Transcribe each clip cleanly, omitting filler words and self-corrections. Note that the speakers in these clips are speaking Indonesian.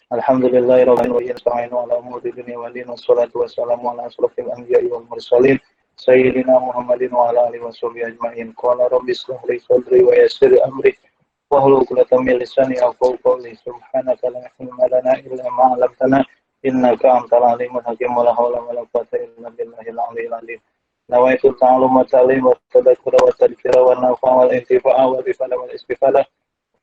Alhamdulillahirabbil alamin wa ala umuri dunya wal din wassalatu wassalamu ala asrofil anbiya'i wal mursalin sayyidina Muhammadin wa ala alihi washabihi ajmain. Qala rabbi ishrah li sadri wa yassir li amri wahlul 'uqdatam min lisani yafqahu qawli. Subhanaka la ilma lana illa ma 'allamtana innaka antal alimul hakim. Wa la haula wa la quwwata illa billahil aliyyil azim. Nawaitu ta'alluma ta'lim wa tadhakkura wa tadhkira wa nafa'a wal intifa'a wal ifada wal istifadah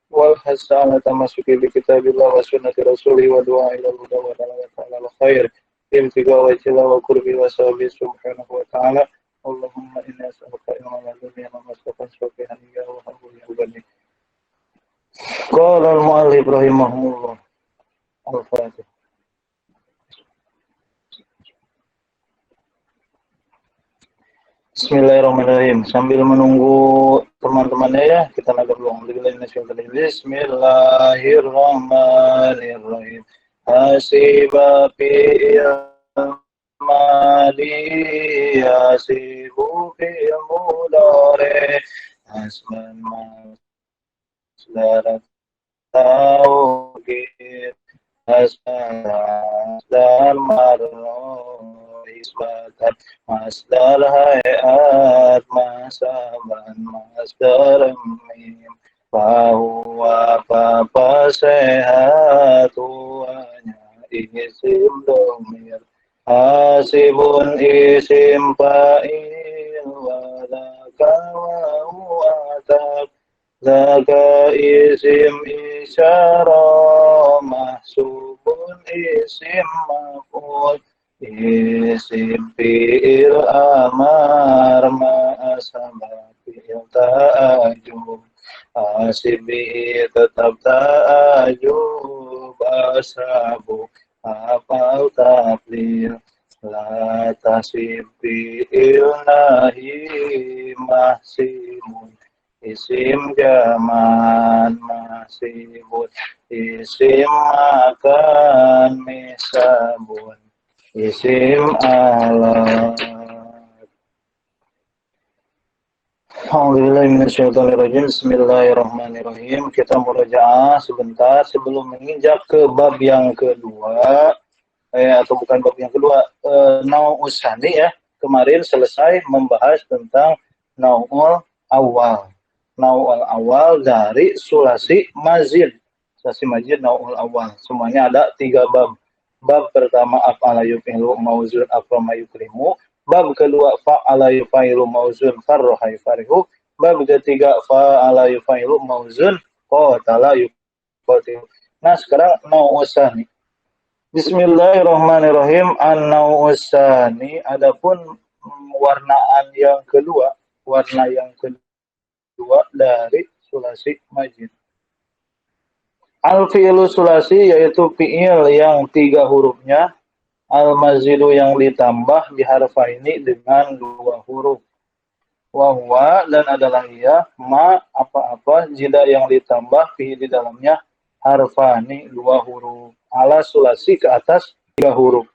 wal hasana tamasuki bi kitabillah wa sunnati rasulih wa du'a ila huda wa dalawata ala khair imtiga wa jalla wa qurbi wa sabi subhanahu wa ta'ala. Allahumma inna as'aluka ilman ladunniya wa masfaqan syafihan ya wa habbu ya ubani. Qala al-mu'allif rahimahullah. Al-Fatihah. Bismillahirrahmanirrahim. Sambil menunggu teman-temannya ya, kita nada dulu. Bismillahirrahmanirrahim. Hasiba fi amali hasibu fi mudare asman masdarat tauhid asman masdar marno isbatan masdar hayat masaban masdar mim bahwa apa sehat tuanya isim domir hasibun isim fa'il walaka wa atab zaka isim isyarah mahsubun isim maf'ul isim fi'il amar ma'asama fi'il ta'ajub asibi tetap ta'ajub asabu apal tablil la tasib fi'il nahi mahsimun isim jaman mahsibun isim makan misabun isim alat. Alhamdulillahirrahmanirrahim. Bismillahirrahmanirrahim. Kita murajaah sebentar sebelum menginjak ke bab yang kedua. Atau bukan bab yang kedua, Nau'ul Sani ya. Kemarin selesai membahas tentang Nau'ul Awal. Nau'ul Awal dari sulasi mazid. Sulasi mazid Nau'ul Awal. Semuanya ada 3 bab. Bab pertama af'ala yuf'ilu mauzun aframa yukrimu. Bab kedua fa'ala yuf'ilu mauzun farroha yufarihu. Bab ketiga fa'ala yuf'ilu mauzun qatala yuqatilu. Nah sekarang nau'usani. Bismillahirrahmanirrahim. An-nau'usani, adapun warnaan yang kedua, warna yang kedua dari sulasi majid. Al-fi'lu sulasi yaitu fi'il yang 3 hurufnya, al-mazidu yang ditambah biharfaini dengan 2 huruf. Wa dan adalah ia ma apa-apa jida yang ditambah fi di dalamnya harfani 2 huruf. Ala sulasi ke atas 3 huruf.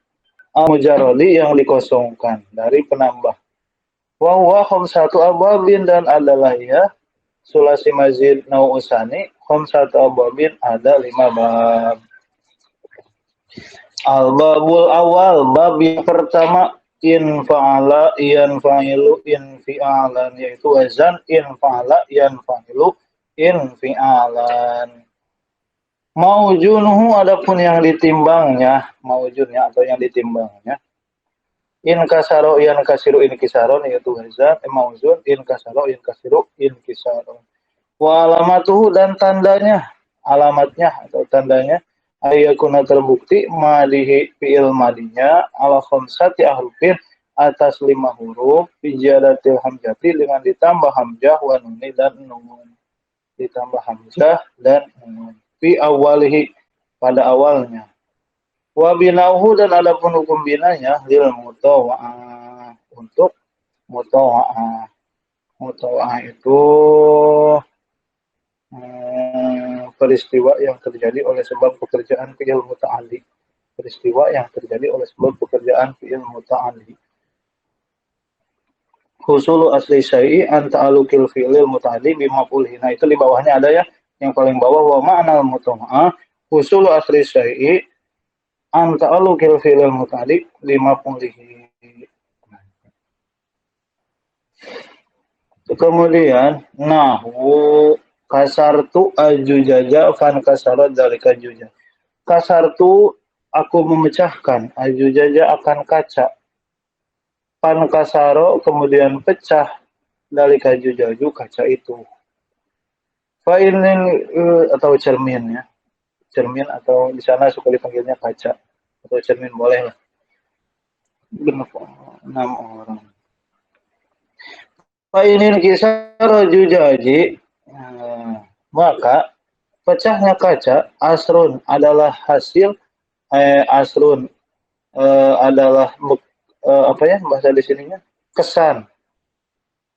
Al-mujarradi yang dikosongkan dari penambah. Wa khamsatu abwabin dan adalah ia sulasi mazid nau'usani khamsatu abwabin ada 5 bab. Al-babul awal, bab yang pertama in fa'ala yan fa'ilu in fi'alan, yaitu wazan in fa'ala yan fa'ilu in fi'alan. Maujunuhu, adapun yang ditimbangnya, maujunnya atau yang ditimbangnya. In kasaro yan kasiru in kisaron, yaitu wazan mauzun in kasaro in kasiru in kisaron. Wa alamatuhu dan tandanya, alamatnya atau tandanya ayakuna terbukti madihi fi'il madinya ala khamsati ahrufin atas 5 huruf bijadatil hamzati dengan ditambah hamzah wa nuni dan nun. Ditambah hamzah dan nun. Fi awalihi pada awalnya. Wa binauhu dan adapun hukum binanya lil mutawa'ah untuk mutawa'ah. Mutawa'ah itu peristiwa yang terjadi oleh sebab pekerjaan fi'il muta'alli. Peristiwa yang terjadi oleh sebab pekerjaan fi'il muta'alli. Husulu asli syai'i an ta'alluqil fi'il muta'alli bimaf'ulhi. Nah, itu di bawahnya ada ya. Yang paling bawah wa ma'nal mutawa'ah usul asli syai'i anta alukil fi'il muta'alliq 50. Kemudian nahwu kasartu ajujaja fan kasarat dzalika juja. Kasartu aku memecahkan ajujaja akan kaca. Pan kasaro kemudian pecah dari jujaju kaca itu. Fa'ilin atau cermin ya. Cermin atau di sana suka dipanggilnya kaca atau cermin boleh lah. 6 orang. Fa'ilin kisar jujaji maka pecahnya kaca asrun adalah hasil asrun adalah apa ya bahasa di sininya kesan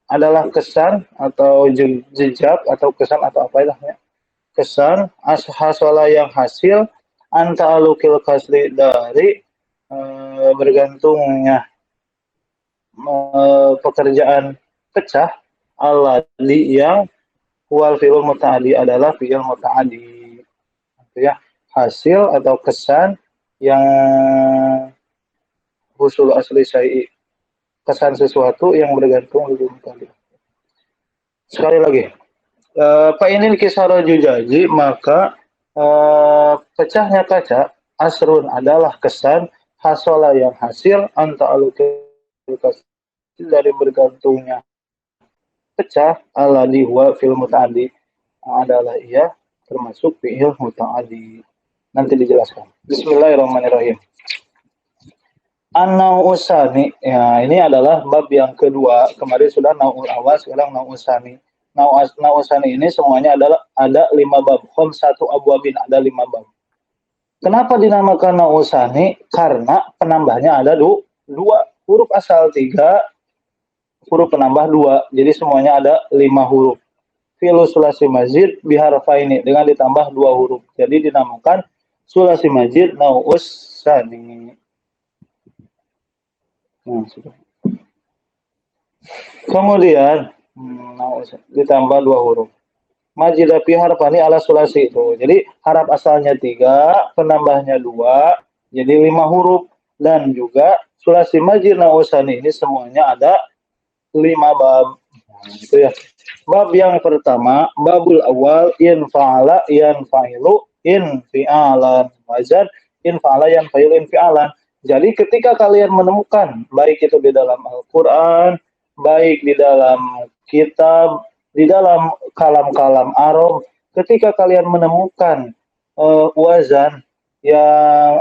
adalah kesan atau jejak atau kesan atau apa ya kesan hasola yang hasil anta alukil kasri dari bergantungnya pekerjaan pecah alladhi yang wal fi'il muta'addi adalah fi'il muta'addi itu ya hasil atau kesan yang usul asli syai'i kesan sesuatu yang bergantung dengan tadi. Sekali lagi fa'inil kisara jujaji maka pecahnya kaca asrun adalah kesan hasola yang hasil anta alukil dari bergantungnya pecah alladhi huwa fil muta'addi adalah ia termasuk fi'il muta'addi. Nanti dijelaskan. Bismillahirrahmanirrahim. An-nau'us tsani ya ini adalah bab yang kedua. Kemarin sudah nau'ul awal, sekarang nau'us tsani. Nau'us tsani ini semuanya ada 5 bab. Satu abwabin ada 5 bab. Kenapa dinamakan nau'us tsani? Karena penambahnya ada 2 huruf asal 3 huruf penambah 2. Jadi semuanya ada 5 huruf. Fi'lu sulasi mazid biharfaini dengan ditambah 2 huruf. Jadi dinamakan sulasi mazid nau'us tsani. Kemudian ditambah 2 huruf. Majid fi harfani ala sulasi itu. Jadi harap asalnya 3, penambahnya 2, jadi 5 huruf dan juga sulasi majid nau'us tsani ini semuanya ada 5 bab. Gitu ya. Bab yang pertama, babul awal in fa'ala yan fa'ilu in fi'alan wazan in fa'ala yan fa'ilu in fi'alan. Jadi ketika kalian menemukan baik itu di dalam Al-Qur'an, baik di dalam kitab, di dalam kalam-kalam Arab, ketika kalian menemukan wazan yang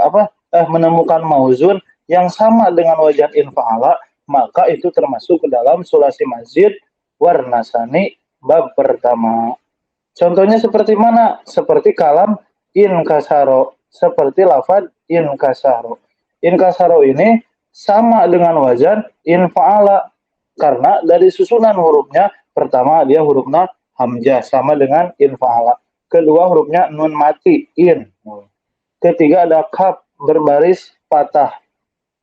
menemukan mauzun yang sama dengan wazan in fa'ala, maka itu termasuk ke dalam sulasi mazid warna tsani bab pertama. Contohnya seperti mana? Seperti kalam in kasaro, seperti lafaz in kasaro. In kasaro ini sama dengan wazan in fa'ala karena dari susunan hurufnya pertama dia hurufnya hamzah sama dengan in fa'ala. Kedua hurufnya nun mati in. Ketiga ada kaf berbaris patah.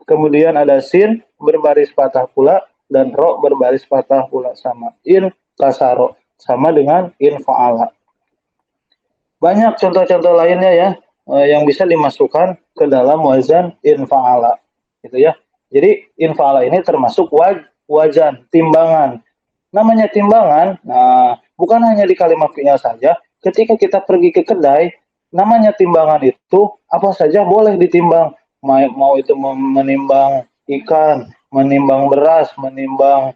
Kemudian ada sin berbaris patah pula dan ro berbaris patah pula sama in kasaro sama dengan in fa'ala. Banyak contoh-contoh lainnya ya yang bisa dimasukkan ke dalam wazan in fa'ala gitu ya. Jadi in fa'ala ini termasuk wazan timbangan. Namanya timbangan bukan hanya di kalimat fi'il saja. Ketika kita pergi ke kedai, namanya timbangan itu apa saja boleh ditimbang. Mau itu menimbang ikan, menimbang beras, menimbang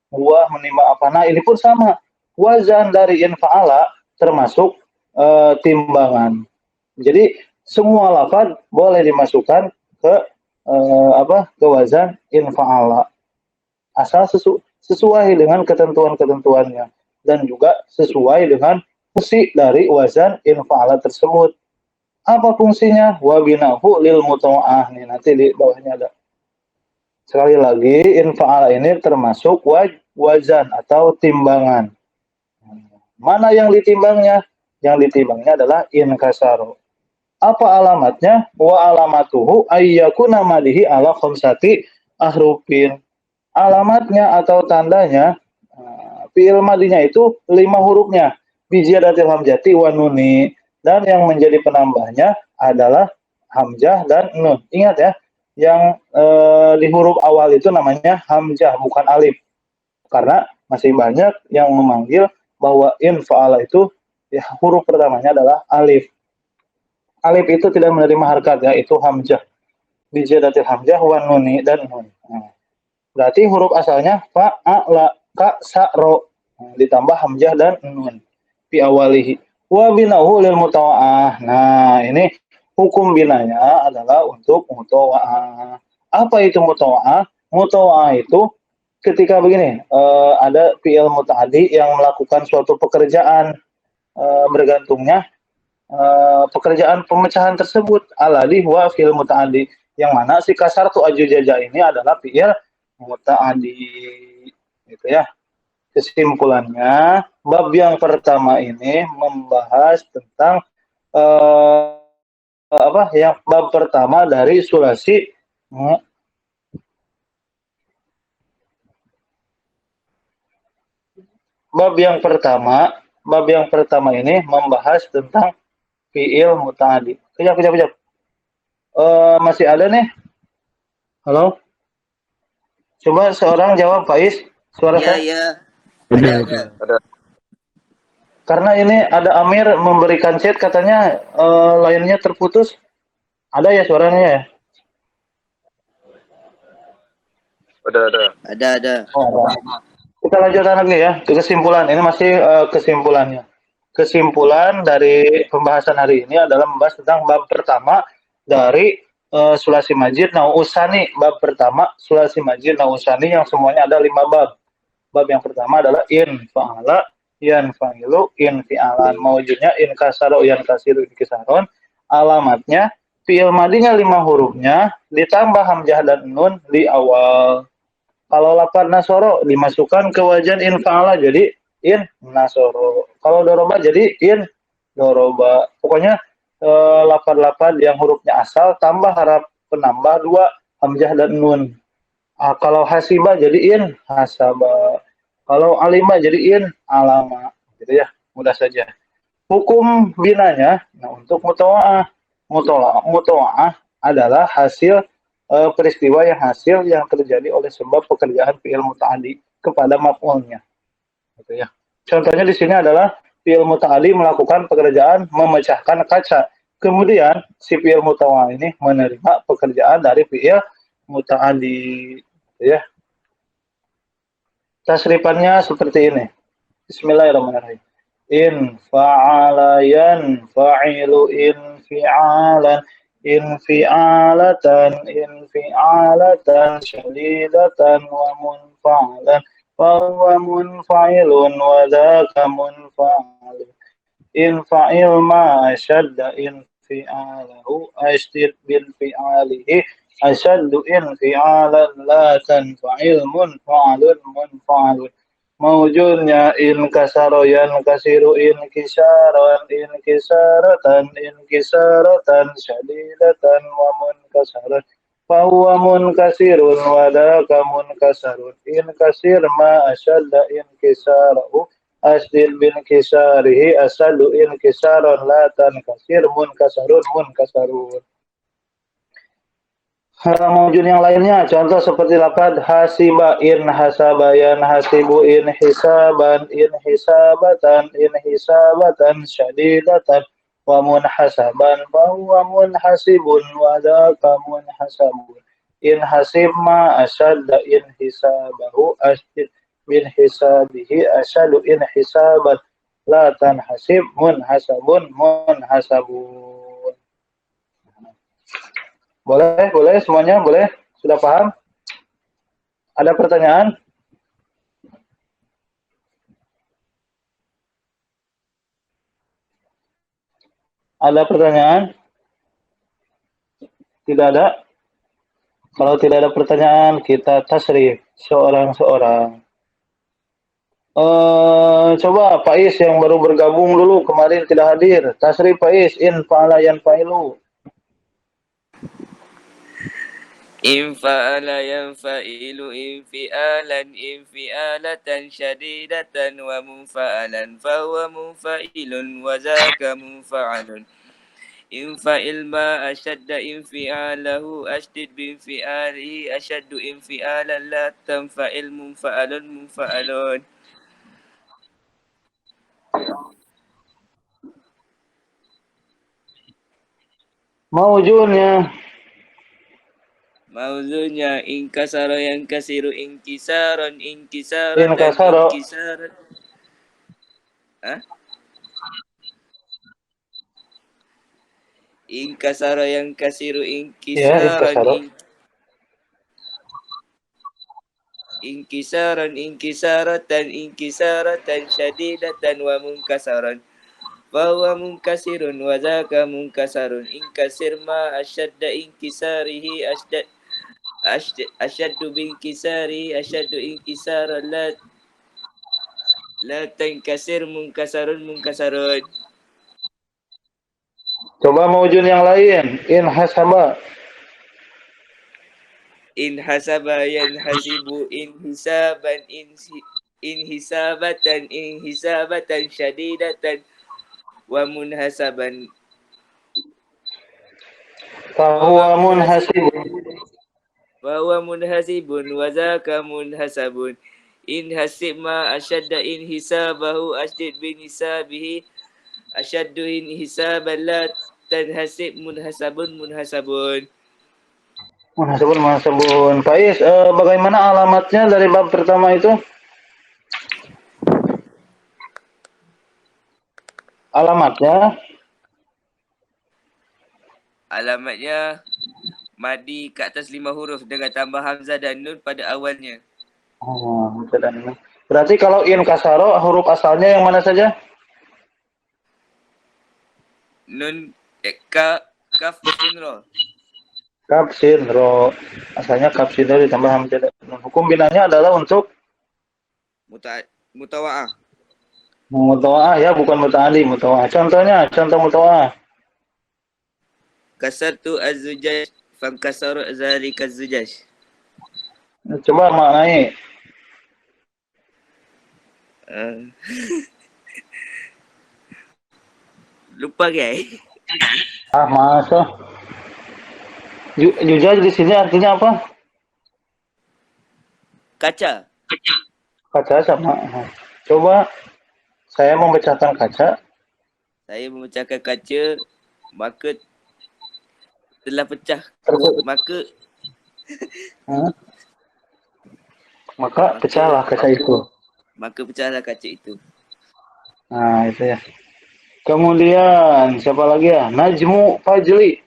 buah, menimbang apa. Nah ini pun sama. Wazan dari in fa'ala termasuk timbangan. Jadi semua lafaz boleh dimasukkan ke ke wazan in fa'ala. Asal sesuai dengan ketentuan-ketentuannya dan juga sesuai dengan fungsi dari wazan in fa'ala tersebut. Apa fungsinya? Wa binahu lil mutawa'ah. Nih nanti di bawahnya ada. Sekali lagi in fa'ala ini termasuk wazan atau timbangan. Mana yang ditimbangnya? Yang ditimbangnya adalah in kasaro. Apa alamatnya? Wa alamatuhu ayyakuna madihi ala khamsati ahrufin. Alamatnya atau tandanya fi'il madinya itu 5 hurufnya. Bijadatil hamzati wa nuni. dan yang menjadi penambahnya adalah hamzah dan nun. Ingat ya, yang di huruf awal itu namanya hamzah bukan alif. Karena masih banyak yang memanggil bahwa in fa'ala itu ya, huruf pertamanya adalah alif. Alif itu tidak menerima harkat ya, itu hamzah. Bijadatil hamzah wa nuni dan nun. Nah, berarti huruf asalnya fa'ala ka sa ro. Nah, ditambah hamzah dan nun fi awalihi. Wa binahu lil mutawa'ah. Nah, ini hukum binanya adalah untuk mutawa'ah. Apa itu mutawa'ah? Mutawa'ah itu ketika begini, ada fi'il muta'addi yang melakukan suatu pekerjaan, bergantungnya pekerjaan pemecahan tersebut alladhi huwa fi'il muta'addi, yang mana si kasar tu ajujaja ini adalah fi'il muta'addi, gitu ya. Kesimpulannya, bab yang pertama ini membahas tentang yang bab pertama dari sulasi. Bab yang pertama ini membahas tentang fi'il muta'addi. Kejap. Masih ada nih? Halo? Coba seorang jawab, Faiz. Suara saya? Iya. Ada. Karena ini ada Amir memberikan chat katanya lainnya terputus. Ada ya suaranya ya? Ada. Oh, ada. Kita lanjutkan lagi ya ke kesimpulan. Ini masih kesimpulannya. Kesimpulan dari pembahasan hari ini adalah membahas tentang bab pertama dari sulasi majid nau'usani. Bab pertama sulasi majid nau'usani yang semuanya ada 5 bab. Bab yang pertama adalah in fa'ala, yan fa'ilu, in fi'alan. Mawujudnya in kasaro, yan kasiru, in kisaron. Alamatnya fi'il madinya 5 hurufnya ditambah hamzah dan nun di awal. Kalau lapar nasoro dimasukkan ke wajan in fa'ala jadi in nasoro. Kalau doroba jadi in doroba. Pokoknya lapar-lapar yang hurufnya asal tambah harap penambah 2 hamzah dan nun. Kalau hasiba jadi in hasaba. Kalau alima jadi in alama. Gitu ya, mudah saja. Hukum binanya, nah untuk mutawa'ah. Mutawa'ah adalah hasil peristiwa yang terjadi oleh sebab pekerjaan fi'il muta'addi kepada maf'ulnya. Gitu ya. Contohnya di sini adalah fi'il muta'addi melakukan pekerjaan memecahkan kaca. Kemudian si fi'il mutawa'ah ini menerima pekerjaan dari fi'il muta'addi. Gitu ya. Tasrifannya seperti ini. Bismillahirrahmanirrahim. In fa'ala yan fa'ilu in fi'alan infi'alatan syadidatan wa munfa'alan wa huwa munfa'ilun wa dhaka munfa'alun infa'il ma ashadda infi'alahu ashdid bil fi'alihi ashaddu infi'alan la tanfa'il munfa'alun mawujudnya in kasaro yan kasiru in kisaratan syadidatan wa munkasaran fahuwa munkasirun wa daka munkasarun in kasir ma asyadda in kisarahu asdil bin kisarihi asadu in kisaron la tankasir munkasarun. Mawujud yang lainnya, contoh seperti lapad hasiba in hasabayan hasibu in hisabatan syadidatan wa munhasaban wa munhasibun wa dhaka munhasabun in hasib ma asyadda in hisabahu asjid bin hisabihi asyadu in hisaban la tanhasib munhasabun. Boleh semuanya, boleh? Sudah paham? Ada pertanyaan? Ada pertanyaan? Tidak ada? Kalau tidak ada pertanyaan, kita tasrif seorang-seorang. Coba Faiz yang baru bergabung dulu, kemarin tidak hadir. Tasrif Faiz, in fa'ala yan fa'ilu. Infa'ala yanfa'ilu infi'alan infi'alatan syadidatan wa munfa'alan fahuwa munfa'ilun wa zaka munfa'alun. Infa'il ma ashadda infi'alahu ashdid binfi'alihi ashaddu infi'alan la tanfa'il munfa'alun munfa'alun. Maujunnya. Mauzunnya inkasara yang kasiru inkisarun In inkisaratan kasaro. inkisaran. Hah? Inkasara yang kasiru Ya, in inkisaran kasaro. inkisaran inkisaratan inkisaratan syadidatan wa munkasaran. Fahuwa munkasirun wa zaka munkasarun. Inkasir ma asyadda inkisarihi asyaddu binkisarihi asyaddu inkisaran la tankasir munkasarun munkasarun. Coba maujun yang lain. In hasaba. In hasaba yanhasibu in hisaban in hisabatan syadidatan wa munhasaban. Fahuwa munhasibun. Wa munhasibun wa zaka munhasabun. In hasib ma asyadda in hisabahu asydid bin hisabihi asyaddu in hisaban la tanhasib munhasabun munhasabun. Muhasabun. Faiz, bagaimana alamatnya dari bab pertama itu? Alamatnya? Alamatnya madi ke atas 5 huruf dengan tambah hamzah dan nun pada awalnya. Oh, berarti kalau in kasaro huruf asalnya yang mana saja? Nun kaf sin ro. Kaf sin ro. Asalnya kaf sin ro ditambah hamzah. Hukum binanya adalah untuk Mutawa'ah. mutawa'ah ya, bukan muta'ali, mutawa'ah. Contoh mutawa'ah. Kasartu az-zujaj fankasaru zalika az-zujaj. Coba maknai. Lupa guys. Masa. Jujaj di sini artinya apa? Kaca. Kaca sama. Coba saya memecahkan kaca. Saya memecahkan kaca, maka telah pecah. Maka pecahlah kaca itu. Maka pecahlah kaca itu. Nah, itu ya. Kemudian siapa lagi ya? Najmu Fajli.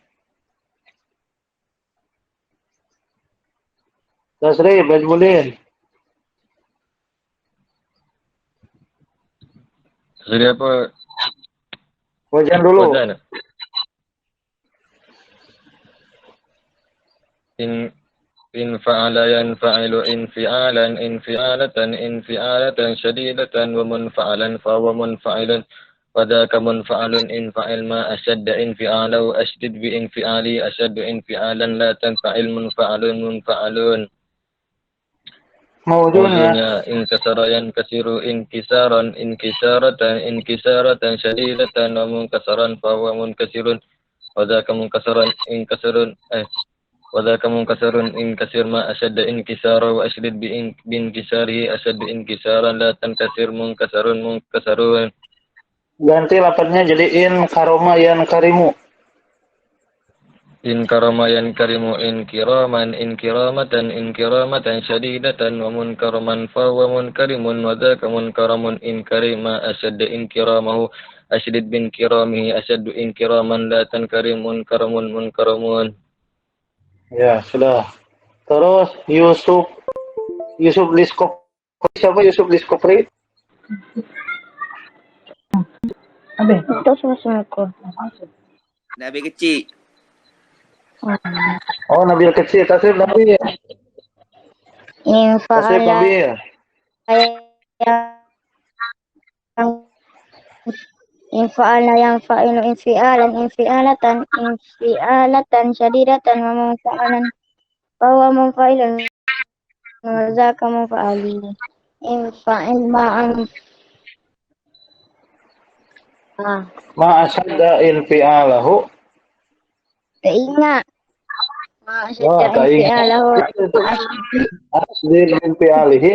Tasrif Bajmudin. Jadi apa? Wajan dulu. Wajan. In fa'ala yanfa'ilu infi'alan infi'alatan syadidatan wa munfa'alan fa wa munfa'ilun wa dhaka munfa'alun infa'il ma ashadda infi'alahu ashdid bi infi'ali ashaddu infi'alan la tanfa'il munfa'alun munfa'alun. Mawjudnya inkasara yankasiru inkisaran inkisaratan syadidatan wa munkasaran fa wa munkasirun wa dhaka munkasaran inkasarun وذاك منكسر انكسر ما أشد انكسارا وأشدد بانكساره أشد انكسارا لا تنكسر منكسرون. Ganti lapatnya jadi in karoma yan karimu. In karama yan karimu inkiramatan syadidatan wa munkaraman fa wa munkarimun wa dhaka munkaramun in karima ashadda inkiramahu ashdid bin kiramihi ashaddu inkiraman la tankarim munkaramun munkaramun. Ya, sudah. Terus Yusuf Liskop. Siapa Yusuf Liskopri? Abe, itu sama ko. Nabi kecil. Oh, Nabil kecil. Tasrif Nabil. Tasrif Nabil. Infa'ala yang fa'ilu infi'alan infi'alatan syadidatan wa munfa'alan فهو منفعل وذاك منفعل إن فعل Ma asyadda infi'alahu. ingat ma Wah, asyadda tak ingat. infi'alahu Asdil infi'alihi.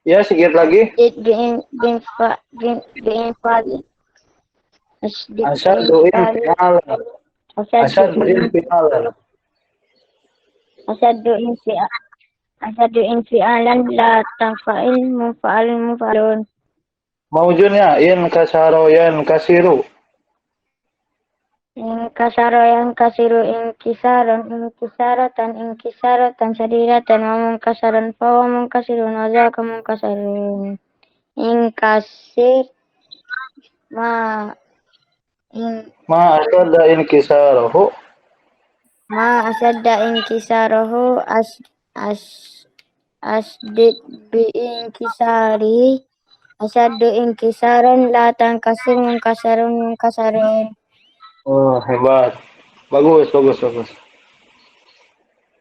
Ya, sedikit lagi. بإنفعال Asyaddu infi'alan. Asyaddu infi'alan. أشد انفعالا لا تنفعل منفعل Maujudnya in kasaro yan kasiru. انكسر ينكسر انكسارة شديدة ومنكسرا فهو منكسر وذاك منكسر انكسر ما Ma asyadda inkisarahu. ما أشد انكساره أشدد بانكساره أشد انكسارا لا تنكسر منكسر Oh, hebat. Bagus.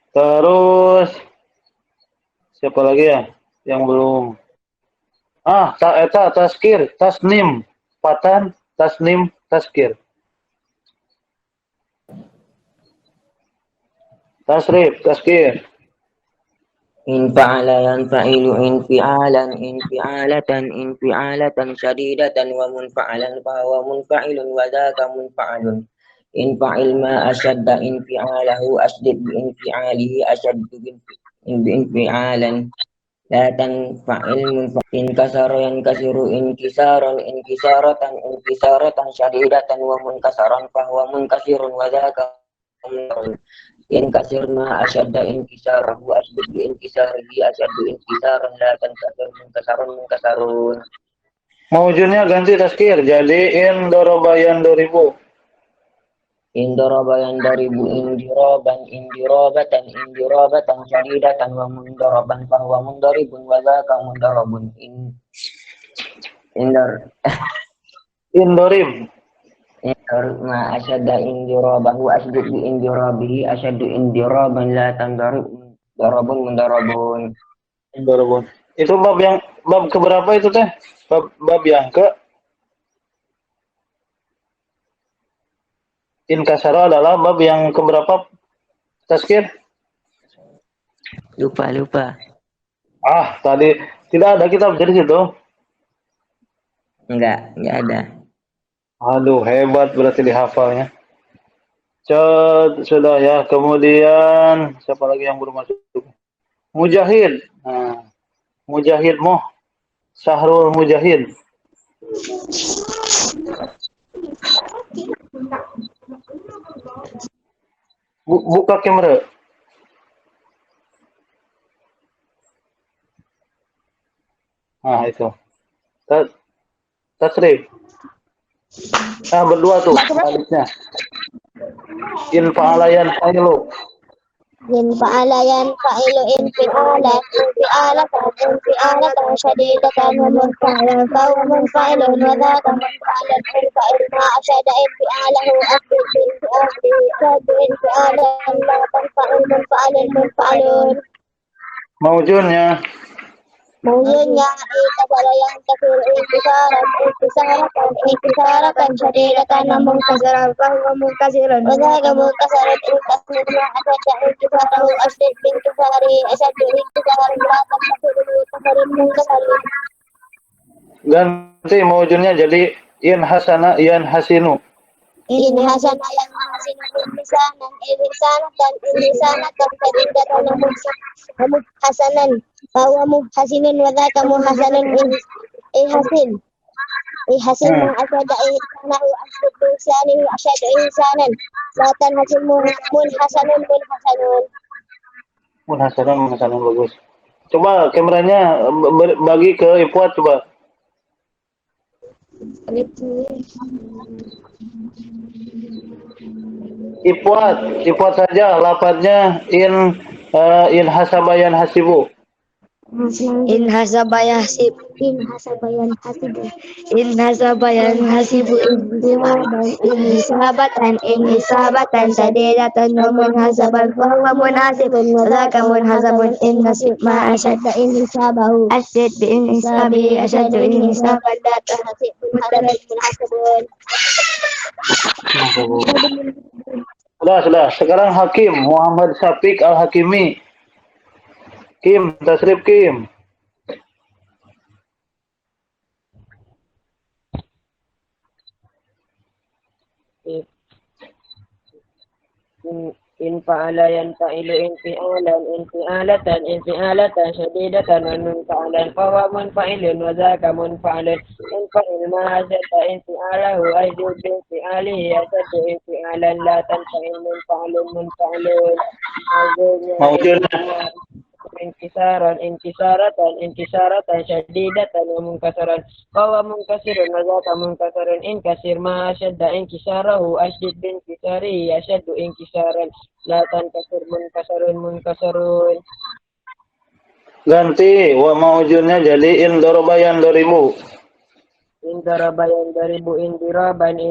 Terus siapa lagi ya yang belum? Taskir, tasnim, patan, tasnim, taskir. Tasrif, taskir. إن فعل ينفعل انفعالة شديدة ومنفعلا فهو منفعل وذاك منفعل إن فعل ما أشد انفعاله أشدد بانفعاله أشد بانفعالا لا تنفعل انكسر ينكسر انكسارة شديدة ومنكسرا فهو منكسر وذاك منكسر ينكسر ما أشد انكساره أشد بانكساره أشد انكسارا لا تنكسر منكسرون. Maujudnya ganti taskir jadi in doroba yandoribu. Indoroba yandoribu indirobatan syadidatan wa mundoroban fahuwa mundoribun wa dhaka mundorobun Indorib. Ma asyadda indirabahu asydud bi indirabihi asyaddu indiraban la tandarib darabun. Itu bab keberapa itu teh? Bab yang ke inkasara adalah bab yang keberapa? Taskir? Lupa. Tadi tidak ada kitab dari situ. Enggak ada. Aduh, hebat berarti dihafalnya. Sudah ya. Kemudian siapa lagi yang belum masuk? Mujahid. Mujahid Syahrul Mujahid. Buka kamera. Itu. Tasrif. Berdua tuh baliknya. In fa'ala yanfa'ilu. إن فعل ينفعل انفعالة شديدة ومنفعلا فهو منفعل وذاك منفعل إن فعل ما أشد انفعاله أشد انفعالا لا تنفعل منفعل Maujudnya انكسر ينكسر انكسارة شديدة ومنكسرا فهو منكسر وذاك منكسر انكسر ما أشد انكساره أشد بانكساره أشد انكسارا لا تنكسر منكسر. ganti maujudnya jadi in hasana yan hasinu. إن حسن ينحسن إنسانا شديدة ومحسنا فهو محسن وذاك محسن إحسن ما أشد إحسانه أشد بإحسانه أشد إحسانا لا تنحسن Munhasanan bagus. Coba kameranya bagi ke Ipuat coba. Ipuat saja lapatnya in hasabayan hasibu. In hasabayan hasibu in hisabatan sadidatan wa munhasaban fahuwa munhasibun wa dhaka munhasabun in hasib ma ashadda in hisabahu asyid bi in hisabi ashaddu in hisaban la tahasibun hasaban munhasabun. Sudah. Sekarang Hakim Muhammad Syafiq Al-Hakimi. Kim, tasrif Kim. In fa'ala yanfa'ilu infi'alatan syadidatan wa munfa'alan fahuwa munfa'ilun wa dhaka munfa'alun in fa'il ma hasadda infi'alahu ajdud binfi'alihi asaddu infi'alan la tanfa'il munfa'alun Maujudnya. intisaratan syadidatan wa munkasaran fahuwa munkasirun wa dhaka munkasarun in kasir ma asyadda inkisarahu asydid binkisarihi asyaddu inkisaran la tankasir munkasarun. Ganti wa maujudnya jadi in dorobayan doribu. In darabayan daribu indirabatan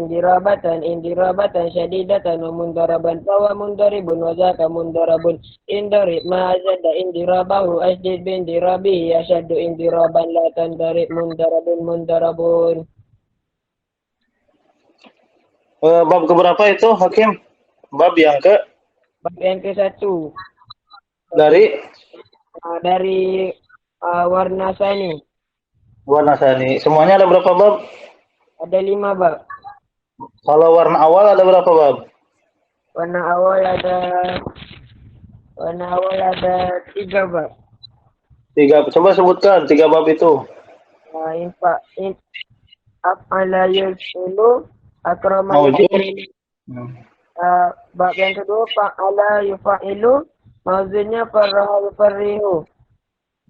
syadidatan wa mundaraban fahuwa mundaribun wa dhaka mundarabun in darib ma azadda indirabahu asdid bin dirabihi asyaddu indiraban la tandarib mundarabun. Bab keberapa itu Hakim? Bab yang ke-1 dari warna sani. warna sani. Semuanya ada berapa bab? Ada 5 bab. Kalau warna awal ada berapa bab? Warna awal ada 3 bab. 3. Coba sebutkan 3 bab itu. Af'ala yuf'ilu akrama Maujud. bab yang kedua fa'ala yufa'ilu mauzunnya farraha yufarrihu.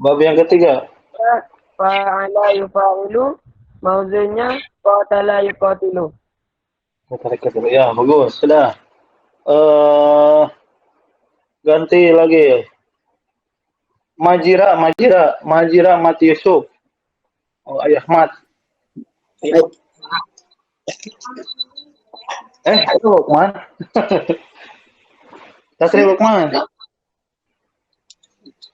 Bab yang ketiga. Fa'ala yufa'ilu mauzunnya qatala yuqatilu. Ya, bagus. Sudah. Ganti lagi. Majira Mati Yusuf. Oh, Ayah Mat. Itu Lukman. Tasrif Lukman.